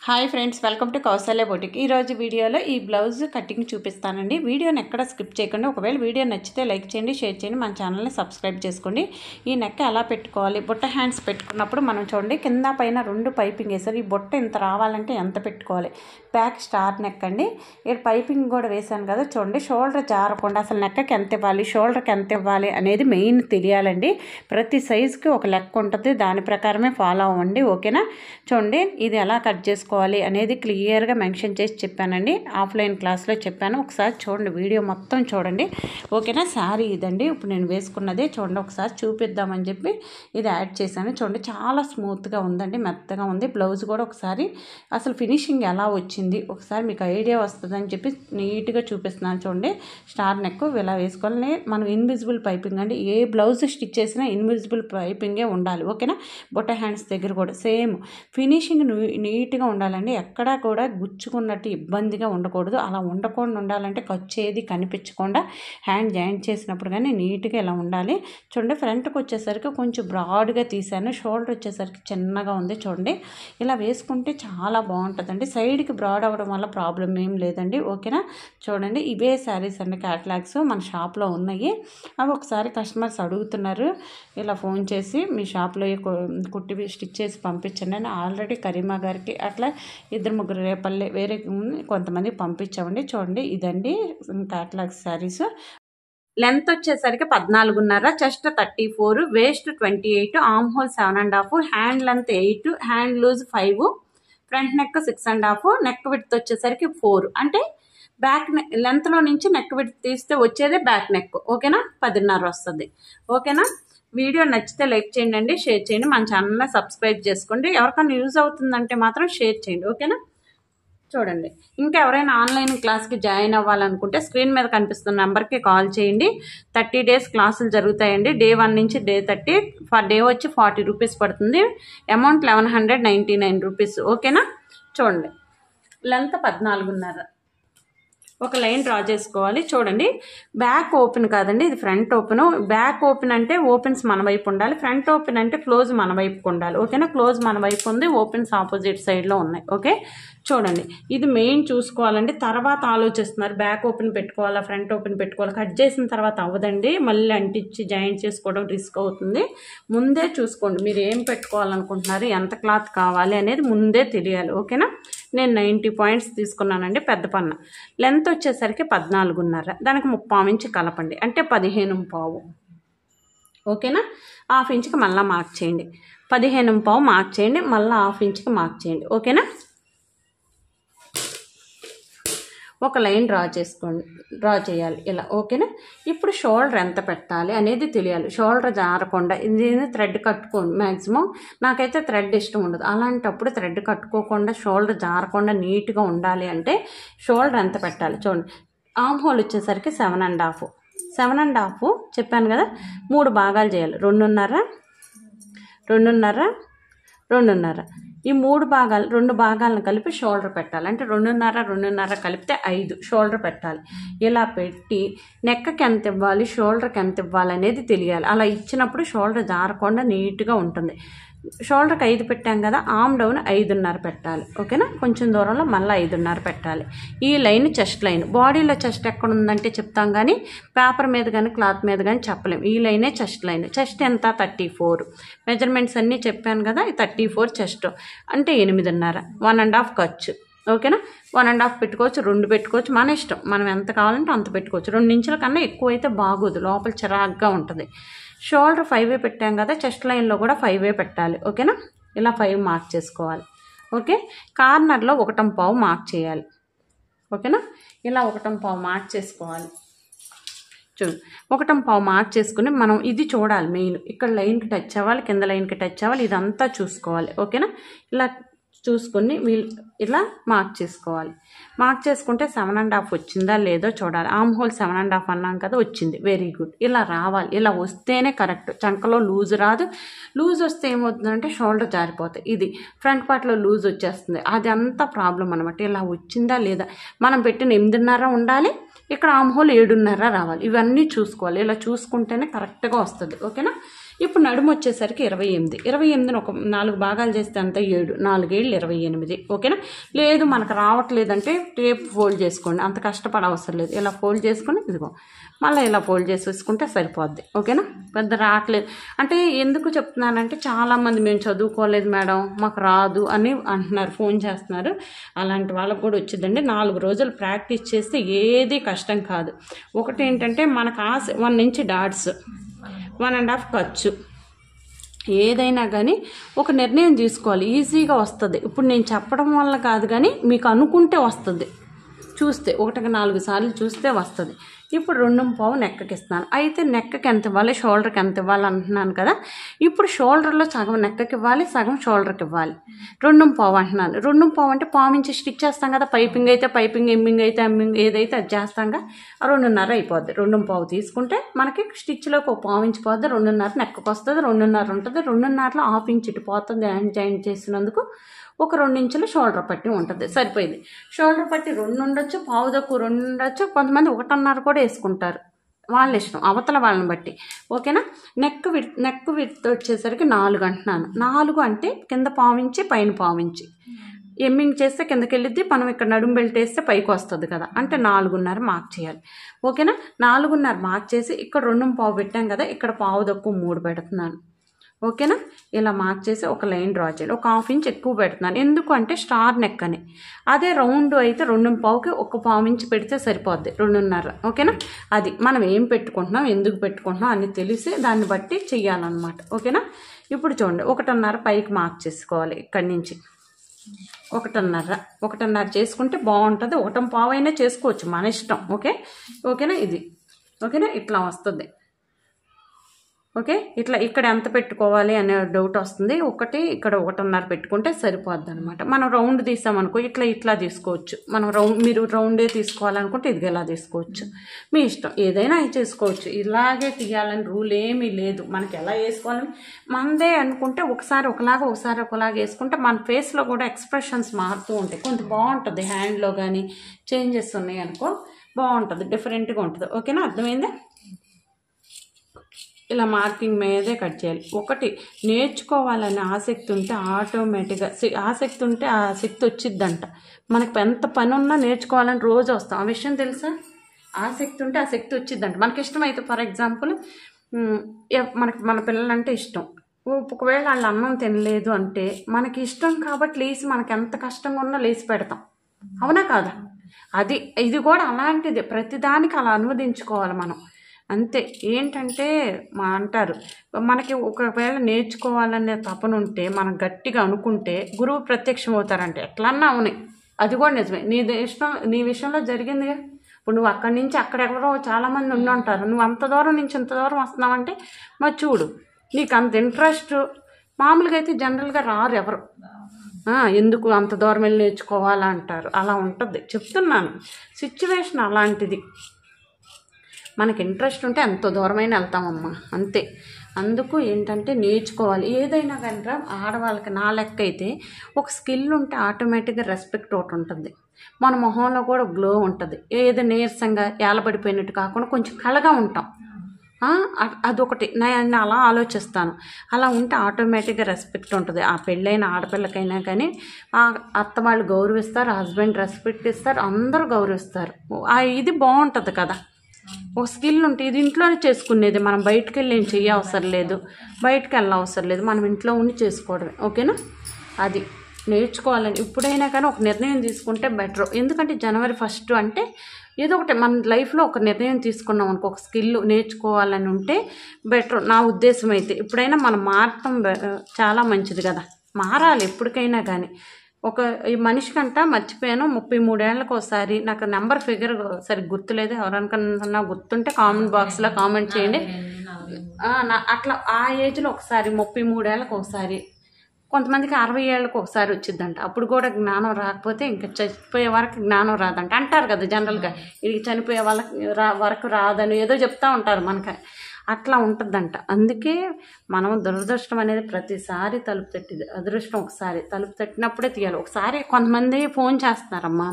Hi friends, welcome to Kausalya boutique. ఈరోజు వీడియోలో ఈ బ్లౌజ్ కటింగ్ చూపిస్తానండి. వీడియోని ఎక్కడ స్కిప్ చేయకండి. ఒకవేళ వీడియో నచ్చితే లైక్ చేయండి, షేర్ చేయండి, మన ఛానల్ని సబ్స్క్రైబ్ చేసుకోండి. ఈ నెక్ ఎలా పెట్టుకోవాలి, బుట్ట హ్యాండ్స్ పెట్టుకున్నప్పుడు మనం చూడండి కింద పైన రెండు పైపింగ్ వేసారు. ఈ బుట్ట ఇంత రావాలంటే ఎంత పెట్టుకోవాలి. బ్యాక్ స్టార్ నెక్ అండి. ఇక్కడ పైపింగ్ కూడా వేసాను కదా, చూడండి షోల్డర్ జారకుండా అసలు నెక్కకి ఎంత ఇవ్వాలి, షోల్డర్కి ఎంత ఇవ్వాలి అనేది మెయిన్ తెలియాలండి. ప్రతి సైజుకి ఒక లెక్క ఉంటుంది, దాని ప్రకారమే ఫాలో అవ్వండి. ఓకేనా? చూడండి ఇది ఎలా కట్ చేసుకోవాలి అనేది క్లియర్గా మెన్షన్ చేసి చెప్పానండి. ఆఫ్లైన్ క్లాస్లో చెప్పాను, ఒకసారి చూడండి, వీడియో మొత్తం చూడండి. ఓకేనా? శారీ ఇదండి, ఇప్పుడు నేను వేసుకున్నదే చూడండి. ఒకసారి చూపిద్దామని చెప్పి ఇది యాడ్ చేశాను. చూడండి చాలా స్మూత్గా ఉందండి, మెత్తగా ఉంది. బ్లౌజ్ కూడా ఒకసారి అసలు ఫినిషింగ్ ఎలా వచ్చింది ఒకసారి మీకు ఐడియా వస్తుందని చెప్పి నీట్గా చూపిస్తున్నాను. చూడండి స్టార్ నెక్ ఇలా వేసుకోవాలి. మనం ఇన్విజిబుల్ పైపింగ్ అండి, ఏ బ్లౌజ్ స్టిచ్ చేసినా ఇన్విజిబుల్ పైపింగే ఉండాలి. ఓకేనా? బుట్ట హ్యాండ్స్ దగ్గర కూడా సేమ్ ఫినిషింగ్ నీట్గా ఉండాలండి. ఎక్కడా కూడా గుచ్చుకున్నట్టు ఇబ్బందిగా ఉండకూడదు. అలా ఉండకుండా ఉండాలంటే ఖర్చు ఏది కనిపించకుండా హ్యాండ్ జాయింట్ చేసినప్పుడు కానీ నీట్గా ఇలా ఉండాలి. చూడండి ఫ్రంట్కి వచ్చేసరికి కొంచెం బ్రాడ్గా తీసాను, షోల్డర్ వచ్చేసరికి చిన్నగా ఉంది. చూడండి ఇలా వేసుకుంటే చాలా బాగుంటుందండి. సైడ్కి బ్రాడ్ అవ్వడం వల్ల ప్రాబ్లం ఏం లేదండి. ఓకేనా? చూడండి ఇవే శారీస్ అండి, క్యాటలాగ్స్ మన షాప్లో ఉన్నాయి. అవి ఒకసారి కస్టమర్స్ అడుగుతున్నారు, ఇలా ఫోన్ చేసి మీ షాప్లో కుట్టి స్టిచ్ చేసి పంపించండి అని. ఆల్రెడీ కరీమా గారికి అట్లా ఇద్దరు ముగ్గురు రేపల్లె వేరే కొంతమంది పంపించామండి. చూడండి ఇదండి క్యాటలాగ్ శారీస్. లెంత్ వచ్చేసరికి 14.5, chest 34, waist 28, arm hole 7.5, hand length 8, hand loose 5, front neck 6.5, neck width వచ్చేసరికి 4. అంటే బ్యాక్ నెక్ లెంత్లో నుంచి నెక్ విడ్త్ తీస్తే వచ్చేదే బ్యాక్ నెక్. ఓకేనా? 10.5 వస్తుంది. ఓకేనా? వీడియో నచ్చితే లైక్ చేయండి, షేర్ చేయండి, మన ఛానల్ని సబ్స్క్రైబ్ చేసుకోండి. ఎవరికైనా యూజ్ అవుతుందంటే మాత్రం షేర్ చేయండి. ఓకేనా? చూడండి ఇంకా ఎవరైనా ఆన్లైన్ క్లాస్కి జాయిన్ అవ్వాలనుకుంటే స్క్రీన్ మీద కనిపిస్తున్న నెంబర్కి కాల్ చేయండి. 30 days క్లాసులు జరుగుతాయండి. డే 1 నుంచి డే 30. ఫర్ డే వచ్చి 40 రూపీస్ పడుతుంది. Amount 1199 rupees. ఓకేనా? చూడండి లెంత్ 14.5. ఒక లైన్ డ్రా చేసుకోవాలి. చూడండి బ్యాక్ ఓపెన్ కాదండి, ఇది ఫ్రంట్ ఓపెన్. బ్యాక్ ఓపెన్ అంటే ఓపెన్స్ మన వైపు ఉండాలి, ఫ్రంట్ ఓపెన్ అంటే క్లోజ్ మన వైపుకు ఉండాలి. ఓకేనా? క్లోజ్ మన వైపు ఉంది, ఓపెన్స్ ఆపోజిట్ సైడ్లో ఉన్నాయి. ఓకే చూడండి ఇది మెయిన్ చూసుకోవాలండి. తర్వాత ఆలోచిస్తున్నారు బ్యాక్ ఓపెన్ పెట్టుకోవాలా ఫ్రంట్ ఓపెన్ పెట్టుకోవాలా. కట్ చేసిన తర్వాత అవ్వదండి, మళ్ళీ అంటించి జాయింట్ చేసుకోవడం రిస్క్ అవుతుంది. ముందే చూసుకోండి మీరు ఏం పెట్టుకోవాలనుకుంటున్నారు, ఎంత క్లాత్ కావాలి అనేది ముందే తెలియాలి. ఓకేనా? నేను 90 పాయింట్స్ తీసుకున్నానండి. పెద్ద పన్న లెంత్ వచ్చేసరికి 14.5, దానికి 3/4 ఇంచ్ కలపండి, అంటే 15.5. ఓకేనా? ½ ఇంచ్కి మళ్ళీ మార్క్ చేయండి. 15.5 మార్క్ చేయండి, మళ్ళీ ½ ఇంచ్కి మార్క్ చేయండి. ఓకేనా? ఒక లైన్ డ్రా చేయాలి ఇలా. ఓకేనా? ఇప్పుడు షోల్డర్ ఎంత పెట్టాలి అనేది తెలియాలి. షోల్డర్ జారకుండా ఇది థ్రెడ్ కట్టుకోండి. మ్యాక్సిమం నాకైతే థ్రెడ్ ఇష్టం ఉండదు, అలాంటప్పుడు థ్రెడ్ కట్టుకోకుండా షోల్డర్ జారకుండా నీట్గా ఉండాలి అంటే షోల్డర్ ఎంత పెట్టాలి చూడండి. ఆర్మ్ హోల్ వచ్చేసరికి 7.5 చెప్పాను కదా, 3 భాగాలు చేయాలి. 2.5, 2.5, 2.5. ఈ 3 భాగాలు 2 భాగాలను కలిపి షోల్డర్ పెట్టాలి. అంటే 2.5, 2.5 కలిపితే 5 షోల్డర్ పెట్టాలి. ఇలా పెట్టి నెక్కకి ఎంత ఇవ్వాలి, షోల్డర్కి ఎంత ఇవ్వాలి అనేది తెలియాలి. అలా ఇచ్చినప్పుడు షోల్డర్ జారకుండా నీట్గా ఉంటుంది. షోల్డర్కి 5 పెట్టాం కదా, ఆర్మ్ డౌన్ 5.5 పెట్టాలి. ఓకేనా? కొంచెం దూరంలో మళ్ళీ 5.5 పెట్టాలి. ఈ లైన్ చెస్ట్ లైన్. బాడీలో చెస్ట్ ఎక్కడ ఉందంటే చెప్తాం కానీ పేపర్ మీద కానీ క్లాత్ మీద కానీ చెప్పలేము. ఈ లైనే చెస్ట్ లైన్. చెస్ట్ ఎంత 34. మెజర్మెంట్స్ అన్నీ చెప్పాను కదా, 34 చెస్ట్ అంటే 8.5, 1.5 ఖర్చు. ఓకేనా? 1.5 పెట్టుకోవచ్చు, 2 పెట్టుకోవచ్చు, మన ఇష్టం. మనం ఎంత కావాలంటే అంత పెట్టుకోవచ్చు. 2 ఇంచుల కన్నా ఎక్కువ అయితే బాగోదు, లోపల చిరాగ్గా ఉంటుంది. షోల్డర్ 5 పెట్టాం కదా, చెస్ట్ లైన్లో కూడా 5 పెట్టాలి. ఓకేనా? ఇలా 5 మార్క్ చేసుకోవాలి. ఓకే కార్నర్లో 1.5 మార్క్ చేయాలి. ఓకేనా? ఇలా 1.5 మార్క్ చేసుకోవాలి. చూడు 1.5 మార్క్ చేసుకుని మనం ఇది చూడాలి మెయిన్. ఇక్కడ లైన్కి టచ్ అవ్వాలి, కింద లైన్కి టచ్ అవ్వాలి, ఇదంతా చూసుకోవాలి. ఓకేనా? ఇలా చూసుకొని ఇలా మార్క్ చేసుకోవాలి. మార్క్ చేసుకుంటే 7.5 వచ్చిందా లేదో చూడాలి. ఆర్మ్ హోల్ 7.5 అన్నాం కదా, వచ్చింది. Very good. ఇలా రావాలి, ఇలా వస్తేనే కరెక్ట్. చంకలో లూజ్ రాదు. లూజ్ వస్తే ఏమవుతుందంటే షోల్డర్ జారిపోతాయి. ఇది ఫ్రంట్ పార్ట్లో లూజ్ వచ్చేస్తుంది, అది అంతా ప్రాబ్లం అనమాట. ఇలా వచ్చిందా లేదా, మనం పెట్టిన 8.5 ఉండాలి, ఇక్కడ ఆర్మ్ హోల్ 7.5 రావాలి. ఇవన్నీ చూసుకోవాలి. ఇలా చూసుకుంటేనే కరెక్ట్గా వస్తుంది. ఓకేనా? ఇప్పుడు నడుము వచ్చేసరికి 28. 28ని ఒక 4 భాగాలు చేస్తే అంత 7, 4 ఏళ్ళు 28. ఓకేనా? లేదు మనకు రావట్లేదంటే టేప్ ఫోల్డ్ చేసుకోండి, అంత కష్టపడవసరం లేదు. ఇలా ఫోల్డ్ చేసుకొని ఇదిగో మళ్ళీ ఇలా ఫోల్డ్ చేసేసుకుంటే సరిపోద్ది. ఓకేనా? పెద్ద రావట్లేదు అంటే ఎందుకు చెప్తున్నానంటే చాలామంది మేము చదువుకోలేదు మేడం మాకు రాదు అని అంటున్నారు, ఫోన్ చేస్తున్నారు. అలాంటి వాళ్ళకు కూడా వచ్చిందండి. 4 రోజులు ప్రాక్టీస్ చేస్తే ఏది కష్టం కాదు. ఒకటి ఏంటంటే మనకు 1 ఇంచ్ డాట్స్, 1.5 ఖర్చు, ఏదైనా కానీ ఒక నిర్ణయం తీసుకోవాలి. ఈజీగా వస్తుంది. ఇప్పుడు నేను చెప్పడం వల్ల కాదు కానీ మీకు అనుకుంటే వస్తుంది, చూస్తే 1-4 సార్లు చూస్తే వస్తుంది. ఇప్పుడు 2.25 నెక్కకి ఇస్తున్నాను. అయితే నెక్కకి ఎంత ఇవ్వాలి, షోల్డర్కి ఎంత ఇవ్వాలి అంటున్నాను కదా. ఇప్పుడు షోల్డర్లో సగం నెక్కకి ఇవ్వాలి, సగం షోల్డర్కి ఇవ్వాలి. 2.25 అంటున్నాను. 2.25 అంటే పావించి స్టిచ్ చేస్తాం కదా. పైపింగ్ అయితే పైపింగ్, ఎమ్మింగ్ అయితే ఎమ్మింగ్, ఏదైతే అది చేస్తాంగా 2.5 అయిపోద్ది. 2.25 తీసుకుంటే మనకి స్టిచ్లోకి ఒక పావించి పోద్ది, 2.5 నెక్కకు వస్తుంది, 2.5 ఉంటుంది. 2.5లో 1/2 ఇంచ్ ఇటు పోతుంది. జాయింట్ చేసినందుకు ఒక 2 ఇంచులు షోల్డర్ పట్టి ఉంటుంది, సరిపోయింది. షోల్డర్ పట్టి 2 ఉండొచ్చు, పావు తక్కువ 2 ఉండొచ్చు, కొంతమంది 1.5 కూడా వేసుకుంటారు, వాళ్ళ ఇష్టం, అవతల వాళ్ళని బట్టి. ఓకేనా? నెక్ విడ్త్ వచ్చేసరికి 4 అంటున్నాను. 4 అంటే కింద పావించి పైన పావించి, ఎమ్మింగ్ చేస్తే కిందకి వెళ్ళిద్ది, మనం ఇక్కడ నడుము బెల్ట్ వేస్తే పైకి వస్తుంది కదా, అంటే 4.5 మార్క్ చేయాలి. ఓకేనా? 4.5 మార్క్ చేసి ఇక్కడ 2.25 పెట్టాం కదా, ఇక్కడ పావు తక్కువ 3 పెడుతున్నాను. ఓకేనా? ఇలా మార్క్ చేసి ఒక లైన్ డ్రా చేయాలి. ఒక 1/2 ఇంచ్ ఎక్కువ పెడుతున్నాను, ఎందుకు అంటే స్టార్ నెక్ అని. అదే రౌండ్ అయితే 2.25కి ఒక పావు ఇంచ్ పెడితే సరిపోద్ది, 2.5. ఓకేనా? అది మనం ఏం పెట్టుకుంటున్నాం, ఎందుకు పెట్టుకుంటున్నాం అని తెలిసి దాన్ని బట్టి చెయ్యాలన్నమాట. ఓకేనా? ఇప్పుడు చూడండి 1.5 పైకి మార్క్ చేసుకోవాలి. ఇక్కడి నుంచి 1.5 చేసుకుంటే బాగుంటుంది. 1.25 అయినా చేసుకోవచ్చు, మన ఇష్టం. ఓకేనా? ఇది ఓకేనా? ఇట్లా వస్తుంది. ఓకే, ఇట్లా ఇక్కడ ఎంత పెట్టుకోవాలి అనే డౌట్ వస్తుంది. ఇక్కడ 1.5 పెట్టుకుంటే సరిపోద్ది అనమాట. మనం రౌండ్ తీసామనుకో ఇట్లా తీసుకోవచ్చు. మనం మీరు రౌండే తీసుకోవాలనుకుంటే ఇది ఎలా తీసుకోవచ్చు, మీ ఇష్టం. ఏదైనా చేసుకోవచ్చు, ఇలాగే తీయాలని రూల్ ఏమీ లేదు. మనకి ఎలా వేసుకోవాలని మనదే అనుకుంటే ఒకసారి ఒకలాగా ఒకసారి ఒకలాగా వేసుకుంటే మన ఫేస్లో కూడా ఎక్స్ప్రెషన్స్ మారుతూ ఉంటాయి. కొంచెం బాగుంటుంది. హ్యాండ్లో కానీ చేంజెస్ ఉన్నాయి అనుకో బాగుంటుంది, డిఫరెంట్గా ఉంటుంది. ఓకేనా? అర్థమైందా? ఇలా మార్కింగ్ మీదే కట్ చేయాలి. ఒకటి నేర్చుకోవాలనే ఆసక్తి ఉంటే ఆటోమేటిక్గా ఆసక్తి వచ్చిద్దంట. మనకి ఎంత పని ఉన్నా నేర్చుకోవాలని రోజు వస్తాం, ఆ విషయం తెలుసా? ఆసక్తి ఉంటే ఆ శక్తి వచ్చిద్దంట. మనకి ఇష్టమైతే ఫర్ ఎగ్జాంపుల్ మన పిల్లలంటే ఇష్టం, ఒకవేళ వాళ్ళు అన్నం తినలేదు అంటే మనకి ఇష్టం కాబట్టి లేచి మనకి ఎంత కష్టంగా ఉన్నా లేచి పెడతాం, అవునా కాదా? ఇది కూడా అలాంటిదే. ప్రతిదానికి అలా అనువదించుకోవాలి మనం, అంతే. ఏంటంటే అంటారు మనకి ఒకవేళ నేర్చుకోవాలనే తపన ఉంటే మనం గట్టిగా అనుకుంటే గురువు ప్రత్యక్షం అవుతారంటే ఎట్లన్నా అవునాయి. అది కూడా నిజమే. నీ విషయంలో జరిగిందిగా. ఇప్పుడు నువ్వు అక్కడి నుంచి అక్కడెక్కడో చాలామంది ఉంటారు, నువ్వు అంత దూరం నుంచి ఇంత దూరం వస్తున్నావంటే మరి చూడు, నీకు అంత ఇంట్రెస్ట్. మామూలుగా అయితే జనరల్గా రారు ఎవరు, ఎందుకు అంత దూరం వెళ్ళి నేర్చుకోవాలంటారు. అలా ఉంటుంది, చెప్తున్నాను. సిచ్యువేషన్ అలాంటిది. మనకి ఇంట్రెస్ట్ ఉంటే ఎంత దూరమైనా వెళ్తామమ్మా, అంతే. అందుకు ఏంటంటే నేర్చుకోవాలి ఏదైనా. కనుక ఆడవాళ్ళకి నా లెక్క అయితే ఒక స్కిల్ ఉంటే ఆటోమేటిక్గా రెస్పెక్ట్ ఒకటి ఉంటుంది, మన మొహంలో కూడా గ్లో ఉంటుంది. ఏదో నీరసంగా ఏలబడిపోయినట్టు కాకుండా కొంచెం కళగా ఉంటాం. అదొకటి నేను అలా ఆలోచిస్తాను. అలా ఉంటే ఆటోమేటిక్గా రెస్పెక్ట్ ఉంటుంది. ఆ పెళ్ళైన ఆడపిల్లకైనా కానీ అత్త వాళ్ళు గౌరవిస్తారు, హస్బెండ్ రెస్పెక్ట్ ఇస్తారు, అందరూ గౌరవిస్తారు. ఇది బాగుంటుంది కదా. ఒక స్కిల్ ఉంటే ఇది ఇంట్లోనే చేసుకునేది, మనం బయటకు వెళ్ళి ఏం అవసరం లేదు, బయటకు వెళ్ళవసరం లేదు, మనం ఇంట్లో ఉండి చేసుకోవడమే. ఓకేనా? అది నేర్చుకోవాలని ఇప్పుడైనా కానీ ఒక నిర్ణయం తీసుకుంటే బెటర్. ఎందుకంటే January 1 అంటే ఏదో ఒకటి మన లైఫ్లో ఒక నిర్ణయం తీసుకున్నాం అనుకో, ఒక స్కిల్ నేర్చుకోవాలని ఉంటే బెటర్ నా ఉద్దేశం అయితే. ఇప్పుడైనా మనం మారటం చాలా మంచిది కదా, మారాలి ఎప్పటికైనా కానీ. ఈ మనిషికంట మర్చిపోయాను, 33 ఏళ్ళకి ఒకసారి, నాకు నెంబర్ ఫిగర్ సరిగ్గా గుర్తులేదు, ఎవరికన్నా గుర్తుంటే కామెంట్ బాక్స్లో కామెంట్ చేయండి. అట్లా ఆ ఏజ్లో ఒకసారి 33 ఏళ్ళకి ఒకసారి, కొంతమందికి 60 ఏళ్ళకి ఒకసారి వచ్చిందంట. అప్పుడు కూడా జ్ఞానం రాకపోతే ఇంకా చనిపోయే వరకు జ్ఞానం రాదంట అంటారు కదా జనరల్గా. ఇది చనిపోయే వాళ్ళకి వరకు రాదని ఏదో చెప్తూ ఉంటారు మనకి, అట్లా ఉంటుందంట. అందుకే మనం దురదృష్టం అనేది ప్రతిసారి తలుపు తట్టింది, అదృష్టం ఒకసారి తలుపు తట్టినప్పుడే తీయాలి. ఒకసారి కొంతమంది ఫోన్ చేస్తున్నారమ్మా,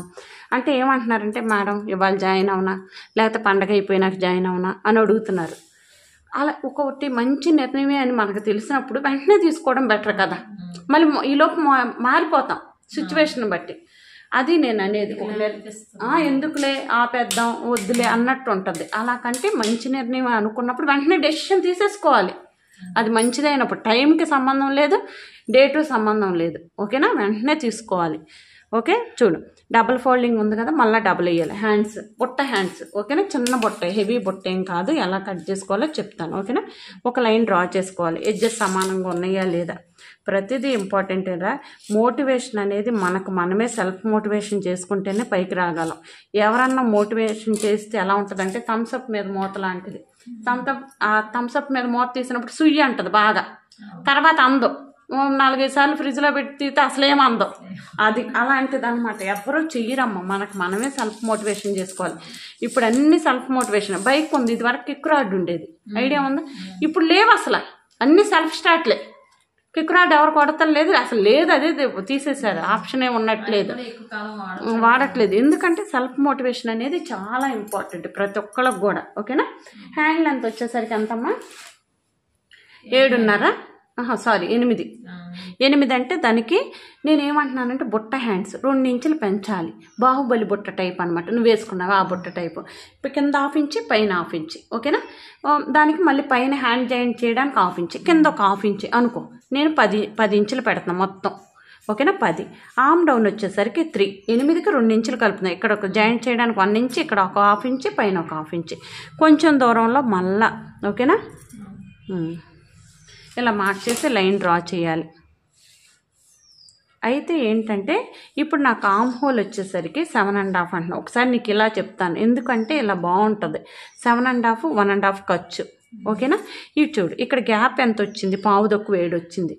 అంటే ఏమంటున్నారంటే మేడం ఇవాళ జాయిన్ అవునా, లేకపోతే పండగ అయిపోయినాక జాయిన్ అవునా అని అడుగుతున్నారు. అలా ఒకటి మంచి నిర్ణయమే అని మనకు తెలిసినప్పుడు వెంటనే తీసుకోవడం బెటర్ కదా. మళ్ళీ ఈలోపు మారిపోతాం సిచ్యువేషన్ బట్టి. అది నేను అనేది. ఎందుకులే ఆపేద్దాం వద్దులే అన్నట్టు ఉంటుంది. అలా కంటే మంచి నిర్ణయం అనుకున్నప్పుడు వెంటనే డెసిషన్ తీసేసుకోవాలి. అది మంచిదైనప్పుడు టైంకి సంబంధం లేదు, డేటు సంబంధం లేదు. ఓకేనా, వెంటనే తీసుకోవాలి. ఓకే, చూడు డబుల్ ఫోల్డింగ్ ఉంది కదా, మళ్ళీ డబుల్ వేయాలి. హ్యాండ్స్, బుట్ట హ్యాండ్స్. ఓకేనా, చిన్న బుట్ట, హెవీ బుట్ట ఏం కాదు. ఎలా కట్ చేసుకోవాలో చెప్తాను. ఓకేనా, ఒక లైన్ డ్రా చేసుకోవాలి. ఎడ్జెస్ సమానంగా ఉన్నాయా లేదా, ప్రతిదీ ఇంపార్టెంటేరా. మోటివేషన్ అనేది మనమే సెల్ఫ్ మోటివేషన్ చేసుకుంటేనే పైకి రాగలం. ఎవరన్నా మోటివేషన్ చేస్తే ఎలా ఉంటుందంటే థమ్స్అప్ మీద మూత లాంటిది. థమ్స్అప్ మీద మూత తీసినప్పుడు సుయ్యి అంటుంది బాగా, తర్వాత అందం 4-5 సార్లు ఫ్రిడ్జ్లో పెట్టి తీస్తే అసలేం అందం. అది అలాంటిది అనమాట. ఎవరూ చెయ్యరమ్మ, మనమే సెల్ఫ్ మోటివేషన్ చేసుకోవాలి. ఇప్పుడు అన్ని సెల్ఫ్ మోటివేషన్. బైక్ ఉంది, ఇది వరకు కిక్ రాడ్ ఉండేది, ఐడియా ఉందా? ఇప్పుడు లేవు అసలు, అన్ని సెల్ఫ్ స్టార్ట్లే. కిక్ రాడ్ ఎవరు కొడతలు లేదు అసలు, లేదు, అదే తీసేశారు. ఆప్షన్ ఏమి ఉన్నట్లేదు, వాడట్లేదు. ఎందుకంటే సెల్ఫ్ మోటివేషన్ అనేది చాలా ఇంపార్టెంట్ ప్రతి ఒక్కళ్ళకి కూడా. ఓకేనా, హ్యాండ్ లెంత్ వచ్చేసరికి ఎంతమ్మా? 7.5, సారీ 8. 8 అంటే దానికి నేనేమంటున్నానంటే బుట్ట హ్యాండ్స్ 2 ఇంచులు పెంచాలి. బాహుబలి బుట్ట టైప్ అనమాట. నువ్వు వేసుకున్నావు ఆ బుట్ట టైపు. ఇప్పుడు కింద 1/2 ఇంచు, పైన 1/2 ఇంచు. ఓకేనా, దానికి మళ్ళీ పైన హ్యాండ్ జాయింట్ చేయడానికి 1/2 ఇంచు, కింద ఒక 1/2 ఇంచు అనుకో. నేను 10 ఇంచులు పెడుతున్నాను మొత్తం. ఓకేనా, 10. ఆర్మ్ డౌన్ వచ్చేసరికి 3. 8కి 2 ఇంచులు కలుపుతున్నాయి. ఇక్కడ ఒక జాయింట్ చేయడానికి 1 ఇంచు, ఇక్కడ ఒక 1/2 ఇంచు, పైన ఒక 1/2 ఇంచు, కొంచెం దూరంలో మళ్ళా. ఓకేనా, ఇలా మార్క్ చేసి లైన్ డ్రా చేయాలి. అయితే ఏంటంటే ఇప్పుడు నాకు ఆర్మ్ హోల్ వచ్చేసరికి 7.5 అంటున్నా. ఒకసారి నీకు ఇలా చెప్తాను, ఎందుకంటే ఇలా బాగుంటుంది. 7.5, 1.5 ఖర్చు. ఓకేనా, ఇవి చూడు, ఇక్కడ గ్యాప్ ఎంత వచ్చింది? 7.25 వచ్చింది.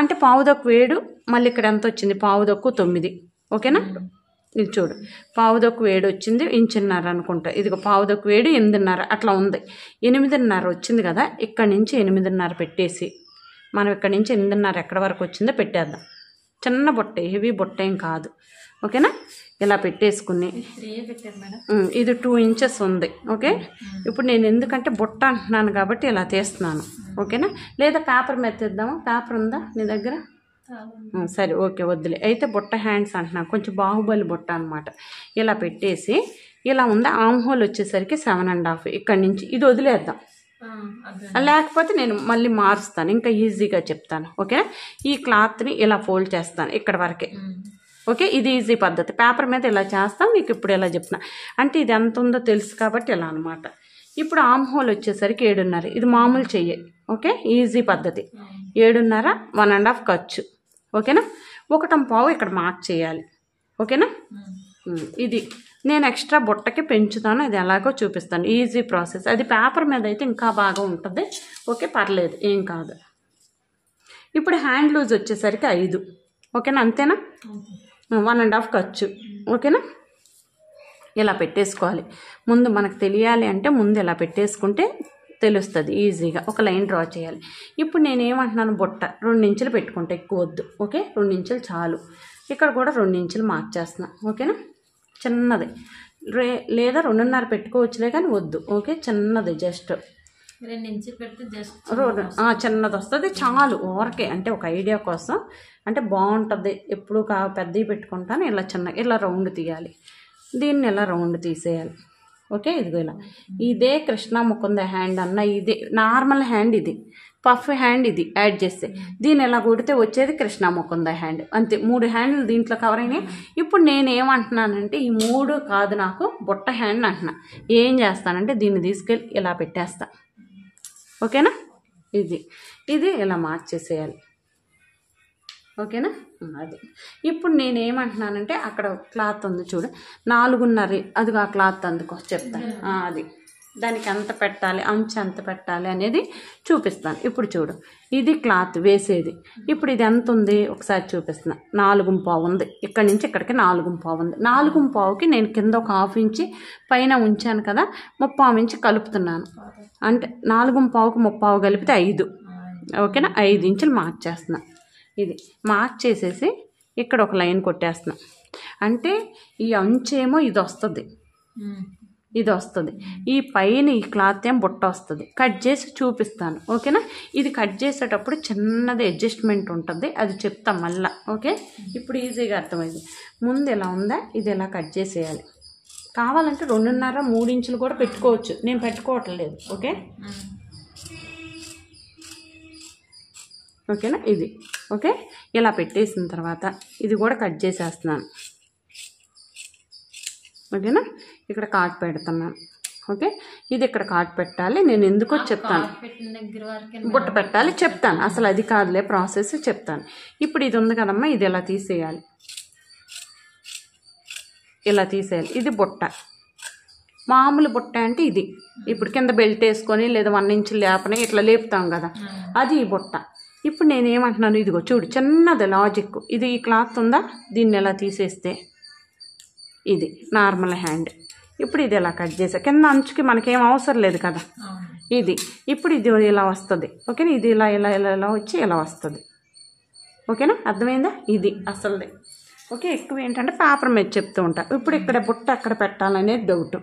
అంటే 7.25 మళ్ళీ ఇక్కడ ఎంత వచ్చింది? 7.9. ఓకేనా, ఇది చూడు, 7.25 వచ్చింది, 1.5 ఇంచు అనుకుంటా. ఇదిగో 7.25, 8.5 అట్లా ఉంది. 8.5 వచ్చింది కదా, ఇక్కడ నుంచి 8.5 పెట్టేసి మనం ఇక్కడ నుంచి 8.5 ఎక్కడ వరకు వచ్చిందో పెట్టేద్దాం. చిన్న బుట్ట, హెవీ బుట్ట ఏం కాదు. ఓకేనా, ఇలా పెట్టేసుకుని ఇది 2 ఇంచెస్ ఉంది. ఓకే, ఇప్పుడు నేను ఎందుకంటే బుట్ట అంటున్నాను కాబట్టి ఇలా తీస్తున్నాను. ఓకేనా, లేదా పేపర్ మీద తీద్దామా? పేపర్ ఉందా నీ దగ్గర? సరే, ఓకే, వద్దులే. అయితే బుట్ట హ్యాండ్స్ అంటున్నాను, కొంచెం బాహుబలి బుట్ట అనమాట. ఇలా పెట్టేసి ఇలా ఉంది. ఆర్మ్ హోల్ వచ్చేసరికి 7.5. ఇక్కడ నుంచి ఇది వదిలేద్దాం, లేకపోతే నేను మళ్ళీ మారుస్తాను, ఇంకా ఈజీగా చెప్తాను. ఓకేనా, ఈ క్లాత్ని ఇలా ఫోల్డ్ చేస్తాను ఇక్కడ వరకే. ఓకే, ఇది ఈజీ పద్ధతి. పేపర్ మీద ఇలా చేస్తాం, మీకు ఇప్పుడు ఇలా చెప్తున్నా. అంటే ఇది ఎంత ఉందో తెలుసు కాబట్టి ఇలా అనమాట. ఇప్పుడు ఆర్మ్ హోల్ వచ్చేసరికి 7.5. ఇది మామూలు చెయ్యి. ఓకే, ఈజీ పద్ధతి. 7.5, 1.5 ఖర్చు. ఓకేనా, 1.5 ఇక్కడ మార్క్ చేయాలి. ఓకేనా, ఇది నేను ఎక్స్ట్రా బుట్టకి పెంచుతాను, అది ఎలాగో చూపిస్తాను. Easy process. అది పేపర్ మీద అయితే ఇంకా బాగా ఉంటుంది. ఓకే, పర్లేదు, ఏం కాదు. ఇప్పుడు హ్యాండ్ లూజ్ వచ్చేసరికి 5. ఓకేనా, అంతేనా? 1.5 ఖర్చు. ఓకేనా, ఇలా పెట్టేసుకోవాలి. ముందు మనకు తెలియాలి అంటే ముందు ఇలా పెట్టేసుకుంటే తెలుస్తుంది ఈజీగా. ఒక లైన్ డ్రా చేయాలి. ఇప్పుడు నేనేమంటున్నాను, బుట్ట 2 ఇంచులు పెట్టుకుంటే ఎక్కువ వద్దు. ఓకే, 2 ఇంచులు చాలు. ఇక్కడ కూడా 2 ఇంచులు మార్క్ చేస్తున్నాను. ఓకేనా, చిన్నది లేదా 2.5 పెట్టుకోవచ్చులే కానీ వద్దు. ఓకే, చిన్నది జస్ట్ 2 ఇంచులు పెడితే జస్ట్ చిన్నది వస్తుంది చాలు. ఓరకే అంటే ఒక ఐడియా కోసం, అంటే బాగుంటుంది. ఎప్పుడు పెద్దవి పెట్టుకుంటాను. ఇలా చిన్న ఇలా రౌండ్ తీయాలి, దీన్ని ఇలా రౌండ్ తీసేయాలి. ఓకే, ఇదిగో ఇలా. ఇదే కృష్ణ ముకుంద హ్యాండ్ అన్న, ఇదే నార్మల్ హ్యాండ్, ఇది పఫ్ హ్యాండ్, ఇది యాడ్ చేస్తే దీన్ని ఎలా కొడితే వచ్చేది కృష్ణ ముకుంద హ్యాండ్. అంతే, 3 హ్యాండ్లు దీంట్లో కవర్ అయినాయి. ఇప్పుడు నేను ఏమంటున్నానంటే ఈ 3 కాదు, నాకు బుట్ట హ్యాండ్ అంటున్నా. ఏం చేస్తానంటే దీన్ని తీసుకెళ్ళి ఇలా పెట్టేస్తా. ఓకేనా, ఇది ఇలా మార్చేసేయాలి. ఓకేనా, అది. ఇప్పుడు నేనేమంటున్నానంటే అక్కడ క్లాత్ ఉంది చూడు, 4.5, అదిగో ఆ క్లాత్ అందుకో చెప్తాను. అది దానికి ఎంత పెట్టాలి, అంచు ఎంత పెట్టాలి అనేది చూపిస్తాను. ఇప్పుడు చూడు, ఇది క్లాత్ వేసేది. ఇప్పుడు ఇది ఎంత ఉంది ఒకసారి చూపిస్తున్నా. 4.5 ఉంది. ఇక్కడ నుంచి ఇక్కడికి 4.5 ఉంది. 4.5కి నేను కింద ఒక 1/2 ఇంచు పైన ఉంచాను కదా, 3/4 ఇంచు కలుపుతున్నాను. అంటే 4.5కి 3/4 కలిపితే 5. ఓకేనా, 5 ఇంచులు మార్క్ చేస్తున్నా. ఇది మార్క్ చేసేసి ఇక్కడ ఒక లైన్ కొట్టేస్తున్నా. అంటే ఈ అంచేమో ఇది వస్తుంది, ఇది వస్తుంది. ఈ పైన ఈ క్లాత్ ఏం బుట్ట వస్తుంది. కట్ చేసి చూపిస్తాను, ఓకేనా. ఇది కట్ చేసేటప్పుడు చిన్నది అడ్జస్ట్మెంట్ ఉంటుంది, అది చెప్తాం మళ్ళీ, ఓకే. ఇప్పుడు ఈజీగా అర్థమైంది. ముందు ఎలా ఉందా ఇది ఎలా కట్ చేసేయాలి. కావాలంటే 2.5-3 ఇంచులు కూడా పెట్టుకోవచ్చు, నేను పెట్టుకోవట్లేదు, ఓకే. ఓకేనా, ఇది ఓకే. ఇలా పెట్టేసిన తర్వాత ఇది కూడా కట్ చేసేస్తున్నాను, ఓకేనా. ఇక్కడ కాట్ పెడుతున్నాను, ఓకే. ఇది ఇక్కడ కాట్ పెట్టాలి, నేను ఎందుకో చెప్తాను. బుట్ట పెట్టాలి చెప్తాను, అసలు అది కాదులే ప్రాసెస్ చెప్తాను. ఇప్పుడు ఇది ఉంది కదమ్మా, ఇది ఎలా తీసేయాలి, ఇలా తీసేయాలి. ఇది బుట్ట, మామూలు బుట్ట అంటే ఇది. ఇప్పుడు కింద బెల్ట్ వేసుకొని లేదా 1 ఇంచు లేపనే ఇట్లా లేపుతాం కదా, అది ఈ బుట్ట. ఇప్పుడు నేనేమంటున్నాను, ఇదిగో చూడు చిన్నది లాజిక్. ఇది ఈ క్లాత్ ఉందా, దీన్ని ఎలా తీసేస్తే ఇది నార్మల్ హ్యాండ్. ఇప్పుడు ఇది ఎలా కట్ చేసా, కింద అంచుకి మనకేం అవసరం లేదు కదా ఇది. ఇప్పుడు ఇది ఇలా వస్తుంది, ఓకేనా. ఇది ఇలా ఇలా ఇలా ఇలా వచ్చి ఇలా వస్తుంది, ఓకేనా. అర్థమైందా, ఇది అసలుది, ఓకే. ఎక్కువ ఏంటంటే పేపర్ మీద చెప్తూ ఉంటా. ఇప్పుడు ఇక్కడ బుట్ట ఎక్కడ పెట్టాలనేది డౌట్.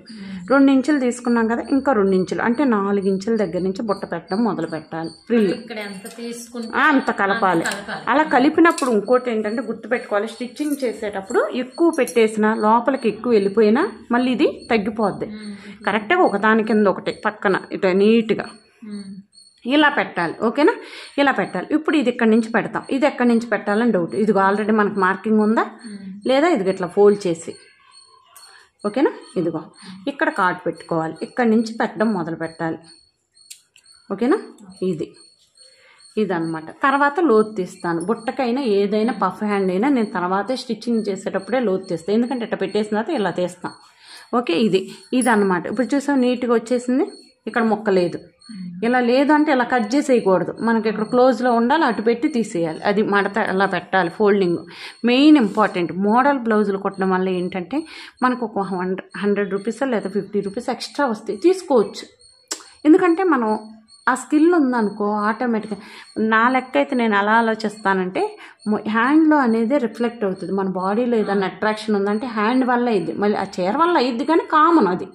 2 ఇంచులు తీసుకున్నాం కదా, ఇంకా 2 ఇంచులు అంటే 4 ఇంచుల దగ్గర నుంచి బుట్ట పెట్టడం మొదలు పెట్టాలి. ఫ్రిల్ అంత కలపాలి. అలా కలిపినప్పుడు ఇంకోటి ఏంటంటే గుర్తుపెట్టుకోవాలి, స్టిచ్చింగ్ చేసేటప్పుడు ఎక్కువ పెట్టేసిన లోపలికి ఎక్కువ వెళ్ళిపోయినా మళ్ళీ ఇది తగ్గిపోద్ది. కరెక్ట్గా ఒకదాని కింద ఒకటి పక్కన ఇట్లా నీట్గా ఇలా పెట్టాలి, ఓకేనా. ఇలా పెట్టాలి. ఇప్పుడు ఇది ఇక్కడి నుంచి పెడతాం, ఇది ఎక్కడి నుంచి పెట్టాలని డౌట్. ఇదిగో ఆల్రెడీ మనకు మార్కింగ్ ఉందా లేదా, ఇదిగో ఇట్లా ఫోల్డ్ చేసి, ఓకేనా. ఇదిగో ఇక్కడ కార్డ్ పెట్టుకోవాలి, ఇక్కడి నుంచి పెట్టడం మొదలు పెట్టాలి, ఓకేనా. ఇది అనమాట. తర్వాత లోతు తీస్తాను. బుట్టకైనా ఏదైనా పఫ్ హ్యాండ్ అయినా నేను తర్వాతే స్టిచ్చింగ్ చేసేటప్పుడే లోతు తీస్తాను, ఎందుకంటే ఇట్లా పెట్టేసిన తర్వాత ఇలా తీస్తాం, ఓకే. ఇది అనమాట. ఇప్పుడు చూసాం నీట్గా వచ్చేసింది. ఇక్కడ మొక్క లేదు, ఇలా లేదు అంటే ఇలా కట్ చేసేయకూడదు, మనకి ఇక్కడ క్లోజ్లో ఉండాలి, అటు పెట్టి తీసేయాలి. అది మడత ఎలా పెట్టాలి, ఫోల్డింగ్ మెయిన్ ఇంపార్టెంట్. మోడల్ బ్లౌజులు కుట్టడం వల్ల ఏంటంటే మనకు ఒక 100 రూపీస్ లేదా 50 రూపీస్ ఎక్స్ట్రా వస్తాయి, తీసుకోవచ్చు. ఎందుకంటే మనం ఆ స్కిల్ ఉందనుకో ఆటోమేటిక్గా. నా లెక్క అయితే నేను ఎలా ఆలోచిస్తానంటే, హ్యాండ్లో అనేది రిఫ్లెక్ట్ అవుతుంది. మన బాడీలో ఏదైనా అట్రాక్షన్ ఉందంటే హ్యాండ్ వల్ల అయ్యిద్ది, మళ్ళీ ఆ చీర వల్ల అయ్యిద్ది, కానీ కామన్ అది.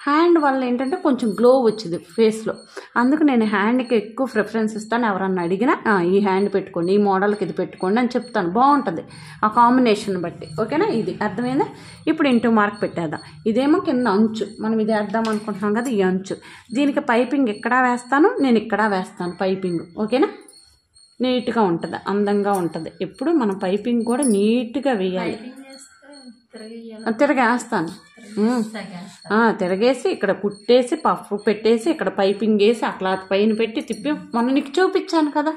హ్యాండ్ వల్ల ఏంటంటే కొంచెం గ్లో వచ్చింది ఫేస్లో, అందుకు నేను హ్యాండ్కి ఎక్కువ ప్రిఫరెన్స్ ఇస్తాను. ఎవరన్నా అడిగినా ఈ హ్యాండ్ పెట్టుకోండి, ఈ మోడల్కి ఇది పెట్టుకోండి అని చెప్తాను, బాగుంటుంది ఆ కాంబినేషన్ బట్టి, ఓకేనా. ఇది అర్థమైందా. ఇప్పుడు ఇంటూ మార్క్ పెట్టేద్దాం. ఇదేమో కింద అంచు, మనం ఇది వేద్దాం అనుకుంటున్నాం కదా, ఈ అంచు. దీనికి పైపింగ్ ఇక్కడ వేస్తాను, నేను ఇక్కడ వేస్తాను పైపింగ్, ఓకేనా. నీట్గా ఉంటుంది, అందంగా ఉంటుంది. ఎప్పుడు మనం పైపింగ్ కూడా నీట్గా వేయాలి. తిరగేస్తాను, తిరగేసి ఇక్కడ కుట్టేసి పఫ్ పెట్టేసి ఇక్కడ పైపింగ్ వేసి ఆ క్లాత్ పైన పెట్టి తిప్పి మొన్న నీకు చూపించాను కదా,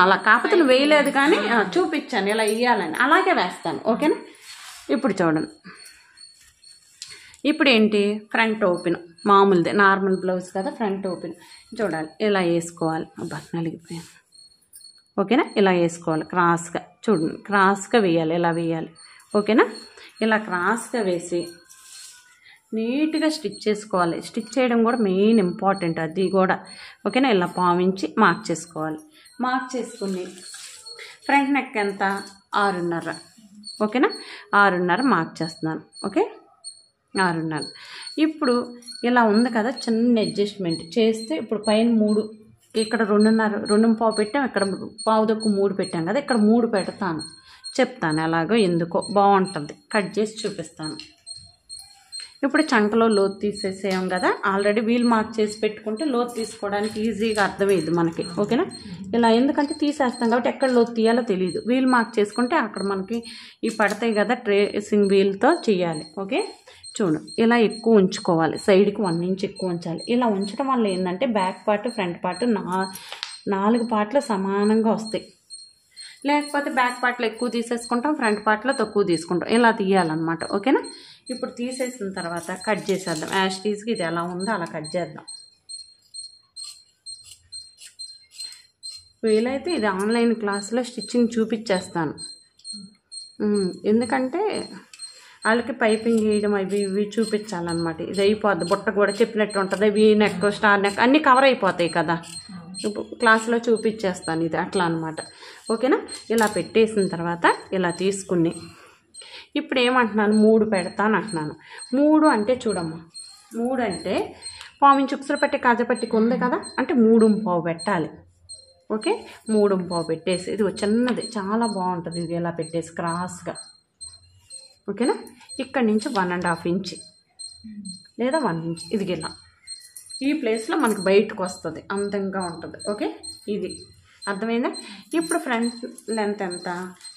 అలా కాకపోతే నువ్వు వేయలేదు కానీ చూపించాను ఇలా వేయాలని, అలాగే వేస్తాను, ఓకేనా. ఇప్పుడు చూడండి, ఇప్పుడు ఏంటి ఫ్రంట్ ఓపెన్, మామూలుదే నార్మల్ బ్లౌజ్ కదా, ఫ్రంట్ ఓపెన్ చూడాలి. ఇలా వేసుకోవాలి, నలిగిపోయాను, ఓకేనా. ఇలా వేసుకోవాలి క్రాస్గా, చూడండి క్రాస్గా వేయాలి, ఇలా వేయాలి, ఓకేనా. ఇలా క్రాస్గా వేసి నీట్గా స్టిచ్ చేసుకోవాలి. స్టిచ్ చేయడం కూడా మెయిన్ ఇంపార్టెంట్, అది కూడా, ఓకేనా. ఇలా పావించి మార్క్ చేసుకోవాలి. మార్క్ చేసుకుని ఫ్రంట్ నెక్ ఎంత 6.5, ఓకేనా. 6.5 మార్క్ చేస్తున్నాను, ఓకే. 6.5. ఇప్పుడు ఇలా ఉంది కదా, చిన్న అడ్జస్ట్మెంట్ చేస్తే ఇప్పుడు పైన 3, ఇక్కడ 2.5, 2.5 పెట్టాం, ఇక్కడ 2.25 పెట్టాం కదా, ఇక్కడ 3 పెడతాను, చెప్తాను ఎలాగో ఎందుకో, బాగుంటుంది. కట్ చేసి చూపిస్తాను. ఇప్పుడు చంకలో లోతు తీసేసాం కదా, ఆల్రెడీ వీల్ మార్క్ చేసి పెట్టుకుంటే లోతు తీసుకోవడానికి ఈజీగా అర్థమయ్యేది మనకి, ఓకేనా. ఇలా ఎందుకంటే తీసేస్తాం కాబట్టి ఎక్కడ లోతు తీయాలో తెలియదు, వీల్ మార్క్ చేసుకుంటే అక్కడ మనకి ఈ పడతాయి కదా, ట్రేసింగ్ వీల్తో చేయాలి, ఓకే. చూడు ఇలా ఎక్కువ ఉంచుకోవాలి, సైడ్కి 1 ఇంచ్ ఎక్కువ ఉంచాలి. ఇలా ఉంచడం వల్ల ఏంటంటే బ్యాక్ పార్ట్ ఫ్రంట్ పార్ట్ 4 పార్ట్లు సమానంగా వస్తాయి. లేకపోతే బ్యాక్ పార్ట్లో ఎక్కువ తీసేసుకుంటాం, ఫ్రంట్ పార్ట్లో తక్కువ తీసుకుంటాం, ఇలా తీయాలన్నమాట, ఓకేనా. ఇప్పుడు తీసేసిన తర్వాత కట్ చేసేద్దాం. యాష్ టీస్కి ఇది ఎలా ఉందో అలా కట్ చేద్దాం. వీలైతే ఇది ఆన్లైన్ క్లాస్లో స్టిచ్చింగ్ చూపించేస్తాను, ఎందుకంటే వాళ్ళకి పైపింగ్ వేయడం అవి ఇవి చూపించాలన్నమాట. ఇది అయిపోద్ది, బుట్ట కూడా చెప్పినట్టు ఉంటుంది, వీ నెక్ స్టార్ నెక్ అన్నీ కవర్ అయిపోతాయి కదా, క్లాస్లో చూపించేస్తాను ఇది అట్లా అనమాట, ఓకేనా. ఇలా పెట్టేసిన తర్వాత ఇలా తీసుకుని ఇప్పుడు ఏమంటున్నాను, 3 పెడతాను అంటున్నాను. 3 అంటే చూడమ్మా, 3 అంటే పావించి ఉక్సులు పట్టి కాజపట్టికి ఉంది కదా, అంటే 3:15 పెట్టాలి. ఓకే, 3:15 పెట్టేసి ఇది చిన్నది చాలా బాగుంటుంది. ఇది ఇలా పెట్టేసి క్రాస్గా. ఓకేనా, ఇక్కడ నుంచి 1.5 ఇంచ్ లేదా 1 ఇంచ్ ఇది ఇలా ఈ ప్లేస్లో మనకు బయటకు వస్తుంది, అందంగా ఉంటుంది. ఓకే, ఇది అర్థమైందా? ఇప్పుడు ఫ్రంట్ లెంత్ ఎంత,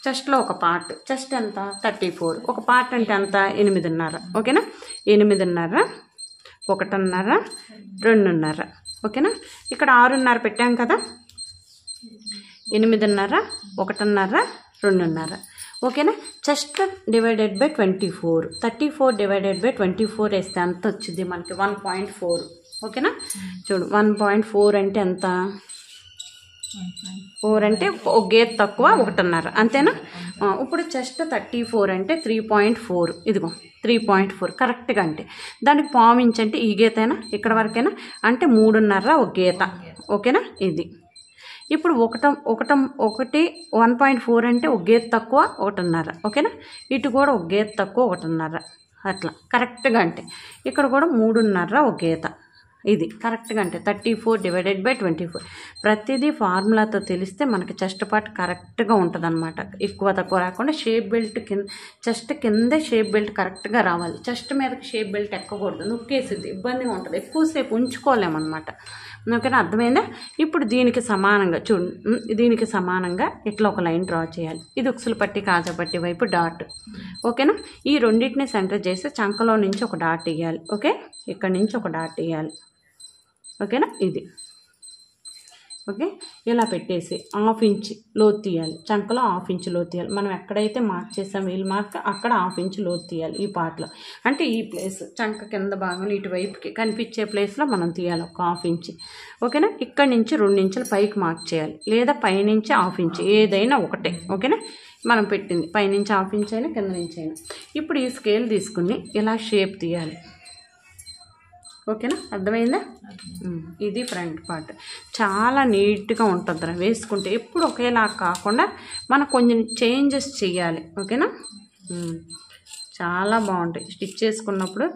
చెస్ట్లో ఒక పార్ట్, చెస్ట్ ఎంత 34, ఒక పార్ట్ అంటే ఎంత 8.5. ఓకేనా, 8.5, 1.5, 2.5. ఓకేనా, ఇక్కడ 6.5 పెట్టాం కదా, 8.5, 1.5, 2.5. ఓకేనా, chest divided by 24, 34 divided by 24 వేస్తే ఎంత వచ్చింది మనకి 1.4. ఓకేనా, చూడు 1.4 అంటే ఎంత, 4 అంటే ఒక గేర్ తక్కువ 1.5, అంతేనా? ఇప్పుడు చెస్ట్ 34 అంటే 3.4, ఇదిగో 3.4 కరెక్ట్గా. అంటే దానికి పావించి అంటే ఈ గీతైనా ఇక్కడ వరకైనా అంటే 3.5 ఒక గీత. ఓకేనా, ఇది ఇప్పుడు 1.4 అంటే ఒక గీత తక్కువ 1.5. ఓకేనా, ఇటు కూడా ఒక గీత తక్కువ 1.5, అట్లా కరెక్ట్గా. అంటే ఇక్కడ కూడా 3.5 ఒక గీత. ఇది కరెక్ట్గా. అంటే 34 డివైడెడ్ బై 24. ప్రతిదీ ఫార్ములాతో తెలిస్తే మనకి చెస్ట్ పార్ట్ కరెక్ట్గా ఉంటుంది అనమాట. ఎక్కువ తక్కువ రాకుండా షేప్ బెల్ట్ కింద, చెస్ట్ కిందే షేప్ బెల్ట్ కరెక్ట్గా రావాలి. చెస్ట్ మీదకి షేప్ బెల్ట్ ఎక్కకూడదు, నొక్కేసిద్ది, ఇబ్బందిగా ఉంటుంది, ఎక్కువసేపు ఉంచుకోలేమన్నమాట. ఓకేనా, అర్థమైందా? ఇప్పుడు దీనికి సమానంగా దీనికి సమానంగా ఇట్లా ఒక లైన్ డ్రా చేయాలి. ఇది ఉక్సులు పట్టి కాజపట్టి వైపు డాట్. ఓకేనా, ఈ రెండింటిని సెంటర్ చేసి చంకలో నుంచి ఒక డాట్ వేయాలి. ఓకే, ఇక్కడ నుంచి ఒక డాట్ వేయాలి. ఓకేనా, ఇది ఓకే, ఇలా పెట్టేసి 1/2 ఇంచ్ లోతు తీయాలి. చంకలో 1/2 ఇంచ్ లోతు తీయాలి. మనం ఎక్కడైతే మార్క్ చేసాం వీల్ మార్క్, అక్కడ 1/2 ఇంచ్ లోతు తీయాలి ఈ పార్ట్లో. అంటే ఈ ప్లేస్ చంక కింద భాగం ఇటువైపుకి కనిపించే ప్లేస్లో మనం తీయాలి ఒక 1/2 ఇంచ్. ఓకేనా, ఇక్కడ నుంచి 2 ఇంచులు పైకి మార్క్ చేయాలి, లేదా పైనుంచి 1/2 ఇంచ్, ఏదైనా ఒకటే. ఓకేనా, మనం పెట్టింది పైనుంచి 1/2 ఇంచ్ అయినా కింద నుంచి అయినా. ఇప్పుడు ఈ స్కేల్ తీసుకుని ఇలా షేప్ తీయాలి. ఓకేనా, అర్థమైందా? ఇది ఫ్రంట్ పార్ట్. చాలా నీట్గా ఉంటుందిరా వేసుకుంటే. ఎప్పుడు ఒకేలా కాకుండా మనం కొంచెం చేంజెస్ చేయాలి. ఓకేనా, చాలా బాగుంటాయి స్టిచ్ చేసుకున్నప్పుడు.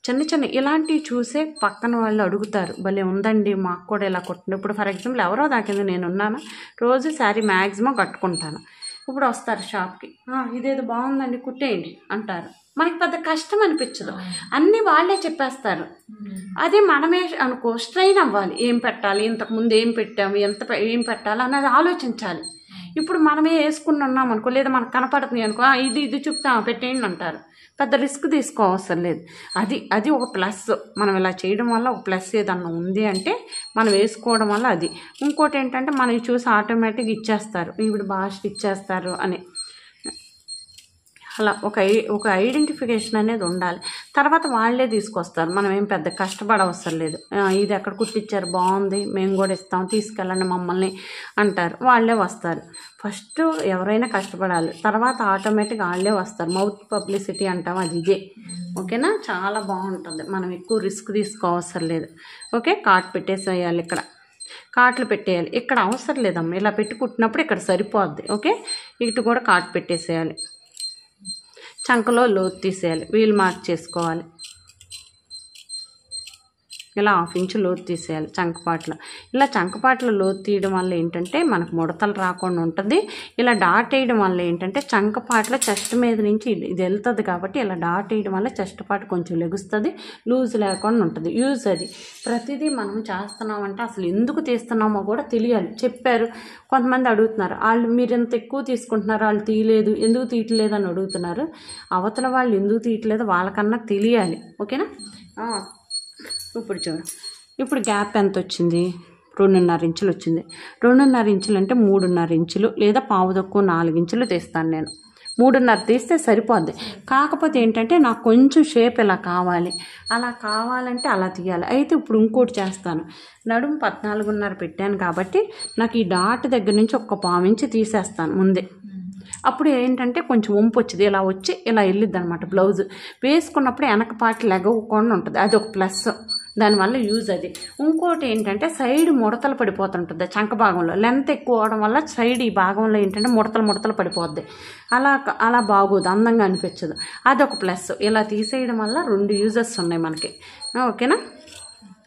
చిన్న ఇలాంటివి చూసే పక్కన వాళ్ళు అడుగుతారు, భలే ఉందండి మాకు కూడా ఇలా కుట్టండి. ఇప్పుడు ఫర్ ఎగ్జాంపుల్ ఎవరో దాకింది నేనున్నాను, రోజు శారీ మ్యాక్సిమం కట్టుకుంటాను. ఇప్పుడు వస్తారు షాప్కి, ఇదేదో బాగుందండి కుట్టేయండి అంటారు. మనకి పెద్ద కష్టం అనిపించదు, అన్నీ వాళ్ళే చెప్పేస్తారు. అదే మనమే అనుకో స్ట్రెయిన్ అవ్వాలి, ఏం పెట్టాలి, ఇంతకుముందు ఏం పెట్టాము, ఏం పెట్టాలి అన్నది ఆలోచించాలి. ఇప్పుడు మనమే వేసుకుని ఉన్నాం అనుకో, లేదా మనకు కనపడుతుంది అనుకో, ఇది చూపుతా పెట్టేయండి అంటారు. పెద్ద రిస్క్ తీసుకోవసరం లేదు. అది ఒక ప్లస్. మనం ఇలా చేయడం వల్ల ఒక ప్లస్ ఏదన్నా ఉంది అంటే మనం వేసుకోవడం వల్ల అది. ఇంకోటి ఏంటంటే మనకి చూసి ఆటోమేటిక్గా ఇచ్చేస్తారు, ఇప్పుడు బాగా స్టిచ్ చేస్తారు అని. అలా ఒక ఐడెంటిఫికేషన్ అనేది ఉండాలి. తర్వాత వాళ్ళే తీసుకొస్తారు, మనం ఏం పెద్ద కష్టపడవసరం లేదు. ఇది ఎక్కడ కుట్టించారు, బాగుంది, మేము కూడా ఇస్తాం, తీసుకెళ్ళండి మమ్మల్ని అంటారు. వాళ్ళే వస్తారు. ఫస్ట్ ఎవరైనా కష్టపడాలి, తర్వాత ఆటోమేటిక్గా వాళ్ళే వస్తారు. మౌత్ పబ్లిసిటీ అంటాం, అది ఇదే. ఓకేనా, చాలా బాగుంటుంది, మనం ఎక్కువ రిస్క్ తీసుకోవసరం లేదు. ఓకే, కాట్ పెట్టేసేయాలి, ఇక్కడ కాట్లు పెట్టేయాలి. ఇక్కడ అవసరం లేదమ్మా, ఇలా పెట్టి కుట్టినప్పుడు ఇక్కడ సరిపోద్ది. ఓకే, ఇటు కూడా కాట్ పెట్టేసేయాలి. చంకలో లోతు తీసేయాలి, వీల్ మార్క్ చేసుకోవాలి. ఇలా 1/2 ఇంచ్ లోతు తీసేయాలి చంకపాట్లో. ఇలా చంకపాట్లో లోతు తీయడం వల్ల ఏంటంటే మనకు ముడతలు రాకుండా ఉంటుంది. ఇలా డాట్ వేయడం వల్ల ఏంటంటే చంకపాట్లో చెస్ట్ మీద నుంచి ఇది వెళ్తుంది కాబట్టి ఇలా డాట్ వేయడం వల్ల చెస్ట్ పార్ట్ కొంచెం లెగుస్తుంది, లూజ్ లేకుండా ఉంటుంది. యూజ్ అది. ప్రతిదీ మనం చేస్తున్నామంటే అసలు ఎందుకు తీస్తున్నామో కూడా తెలియాలి. చెప్పారు, కొంతమంది అడుగుతున్నారు, వాళ్ళు మీరు ఎంత ఎక్కువ తీసుకుంటున్నారు, వాళ్ళు తీయలేదు, ఎందుకు తీయట్లేదు అని అడుగుతున్నారు. అవతల వాళ్ళు ఎందుకు తీయట్లేదు వాళ్ళకన్నా తెలియాలి. ఓకేనా, ఇప్పుడు చూడు, ఇప్పుడు గ్యాప్ ఎంత వచ్చింది, 2.5 ఇంచులు వచ్చింది. 2.5 ఇంచులు అంటే 3.5 ఇంచులు లేదా పావు తక్కువ 4 ఇంచులు తీస్తాను నేను. 3.5 తీస్తే సరిపోద్ది. కాకపోతే ఏంటంటే నాకు కొంచెం షేప్ ఇలా కావాలి, అలా కావాలంటే అలా తీయాలి. అయితే ఇప్పుడు ఇంకోటి చేస్తాను, నడుము 14.5 పెట్టాను కాబట్టి నాకు ఈ డాట్ దగ్గర నుంచి ఒక పావు ఇంచు తీసేస్తాను ముందే. అప్పుడు ఏంటంటే కొంచెం వంపు వచ్చింది, ఇలా వచ్చి ఇలా వెళ్ళిద్ది అనమాట. బ్లౌజ్ వేసుకున్నప్పుడు వెనక పార్ట్ లెగవకుండా ఉంటుంది, అది ఒక ప్లస్. దానివల్ల యూజ్ అది. ఇంకోటి ఏంటంటే సైడ్ ముడతలు పడిపోతుంటుంది చంక భాగంలో, లెంత్ ఎక్కువ అవడం వల్ల సైడ్ ఈ భాగంలో ఏంటంటే ముడతలు పడిపోద్ది. అలా బాగోదు, అందంగా అనిపించదు. అదొక ప్లస్. ఇలా తీసేయడం వల్ల 2 యూజెస్ ఉన్నాయి మనకి. ఓకేనా,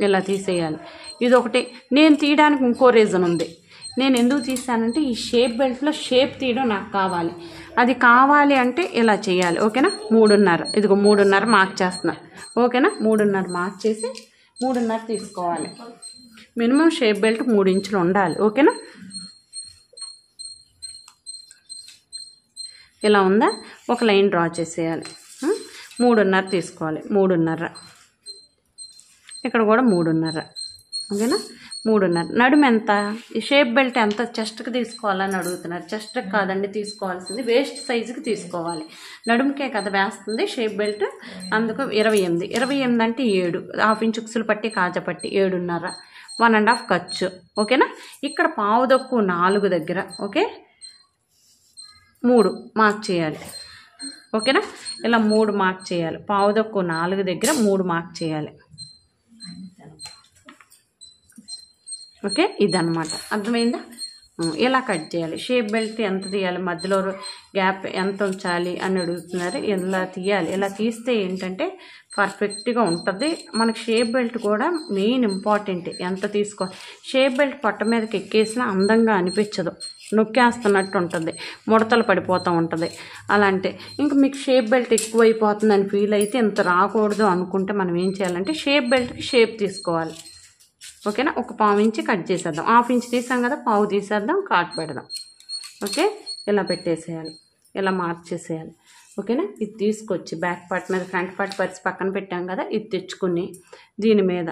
ఇలా తీసేయాలి. ఇదొకటి. నేను తీయడానికి ఇంకో రీజన్ ఉంది. నేను ఎందుకు తీసానంటే ఈ షేప్ బెల్ట్లో షేప్ తీయడం నాకు కావాలి. అది కావాలి అంటే ఇలా చేయాలి. ఓకేనా, 3.5 ఇదిగో 3.5 మార్క్ చేస్తున్నా. ఓకేనా, 3.5 మార్క్ చేసి 3.5 తీసుకోవాలి. మినిమం షేప్ బెల్ట్ 3 ఇంచులు ఉండాలి. ఓకేనా, ఇలా ఉందా, ఒక లైన్ డ్రా చేసేయాలి. 3.5 తీసుకోవాలి. 3.5 ఇక్కడ కూడా 3.5. ఓకేనా, 3.5. నడుము ఎంత, ఈ షేప్ బెల్ట్ ఎంత చెస్ట్కి తీసుకోవాలని అడుగుతున్నారు. చెస్ట్కి కాదండి తీసుకోవాల్సింది, వేస్ట్ సైజుకి తీసుకోవాలి. నడుముకే కదా వేస్తుంది షేప్ బెల్ట్, అందుకు 28 అంటే 7, హాఫ్ ఇంచ్ ఉక్సులు పట్టి కాజపట్టి 7.5, 1.5 ఖర్చు. ఓకేనా, ఇక్కడ పావుదొక్కు 4 దగ్గర ఓకే 3 మార్క్ చేయాలి. ఓకేనా, ఇలా 3 మార్క్ చేయాలి. పావుదొక్కు 4 దగ్గర 3 మార్క్ చేయాలి. ఓకే, ఇదన్నమాట. అర్థమైందా? ఇలా కట్ చేయాలి. షేప్ బెల్ట్ ఎంత తీయాలి, మధ్యలో గ్యాప్ ఎంత ఉంచాలి అని అడుగుతున్నారు. ఇలా తీయాలి. ఇలా తీస్తే ఏంటంటే పర్ఫెక్ట్గా ఉంటుంది. మనకి షేప్ బెల్ట్ కూడా మెయిన్ ఇంపార్టెంట్. ఎంత తీసుకోవాలి. షేప్ బెల్ట్ పొట్ట మీదకి ఎక్కేసినా అందంగా అనిపించదు, నొక్కేస్తున్నట్టు ఉంటుంది, ముడతలు పడిపోతూ ఉంటుంది. అలా అంటే ఇంకా మీకు షేప్ బెల్ట్ ఎక్కువైపోతుందని ఫీల్ అయితే ఇంత రాకూడదు అనుకుంటే మనం ఏం చేయాలంటే షేప్ బెల్ట్కి షేప్ తీసుకోవాలి. ఓకేనా, ఒక పావు ఇంచి కట్ చేసేద్దాం. హాఫ్ ఇంచ్ తీసాం కదా, పావు తీసేద్దాం, కాట్ పెడదాం. ఓకే, ఇలా పెట్టేసేయాలి, ఇలా మార్క్ చేసేయాలి. ఓకేనా, ఇది తీసుకొచ్చి బ్యాక్ పార్ట్ మీద ఫ్రంట్ పార్ట్ పరిచి పక్కన పెట్టాం కదా, ఇది తెచ్చుకుని దీని మీద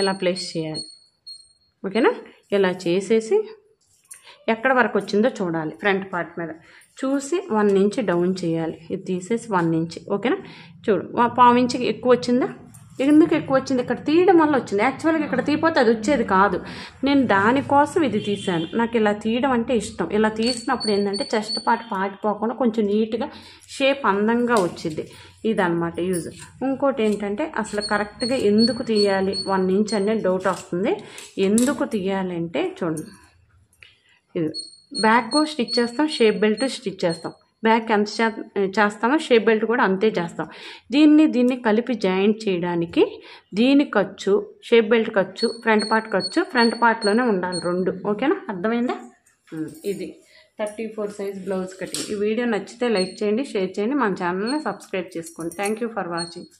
ఇలా ప్లేస్ చేయాలి. ఓకేనా, ఇలా చేసేసి ఎక్కడ వరకు వచ్చిందో చూడాలి. ఫ్రంట్ పార్ట్ మీద చూసి 1 ఇంచ్ డౌన్ చేయాలి. ఇది తీసేసి 1 ఇంచ్. ఓకేనా, చూడు పావు ఇంచుకి ఎక్కువ వచ్చిందా, ఎందుకు ఎక్కువ వచ్చింది, ఇక్కడ తీయడం వల్ల వచ్చింది. యాక్చువల్గా ఇక్కడ తీయపోతే అది వచ్చేది కాదు. నేను దానికోసం ఇది తీసాను. నాకు ఇలా తీయడం అంటే ఇష్టం. ఇలా తీసినప్పుడు ఏంటంటే చెస్ట్ పార్ట్ పాకిపోకుండా కొంచెం నీట్గా షేప్ అందంగా వచ్చింది. ఇదన్నమాట యూజ్. ఇంకోటి ఏంటంటే అసలు కరెక్ట్గా ఎందుకు తీయాలి 1 ఇంచ్ అనేది డౌట్ వస్తుంది. ఎందుకు తీయాలి అంటే చూడండి, ఇది బ్యాక్ స్టిచ్ చేస్తాం, షేప్ బెల్ట్ స్టిచ్ చేస్తాం. బ్యాక్ ఎంత చేస్తామో షేప్ బెల్ట్ కూడా అంతే చేస్తాం. దీన్ని కలిపి జాయింట్ చేయడానికి దీని ఖర్చు, షేప్ బెల్ట్ ఖర్చు, ఫ్రంట్ పార్ట్ ఖర్చు ఫ్రంట్ పార్ట్లోనే ఉండాలి 2. ఓకేనా, అర్థమైందా? ఇది 34 సైజ్ బ్లౌజ్ కటింగ్. ఈ వీడియో నచ్చితే లైక్ చేయండి, షేర్ చేయండి, మన ఛానల్ని సబ్స్క్రైబ్ చేసుకోండి. Thank you for watching.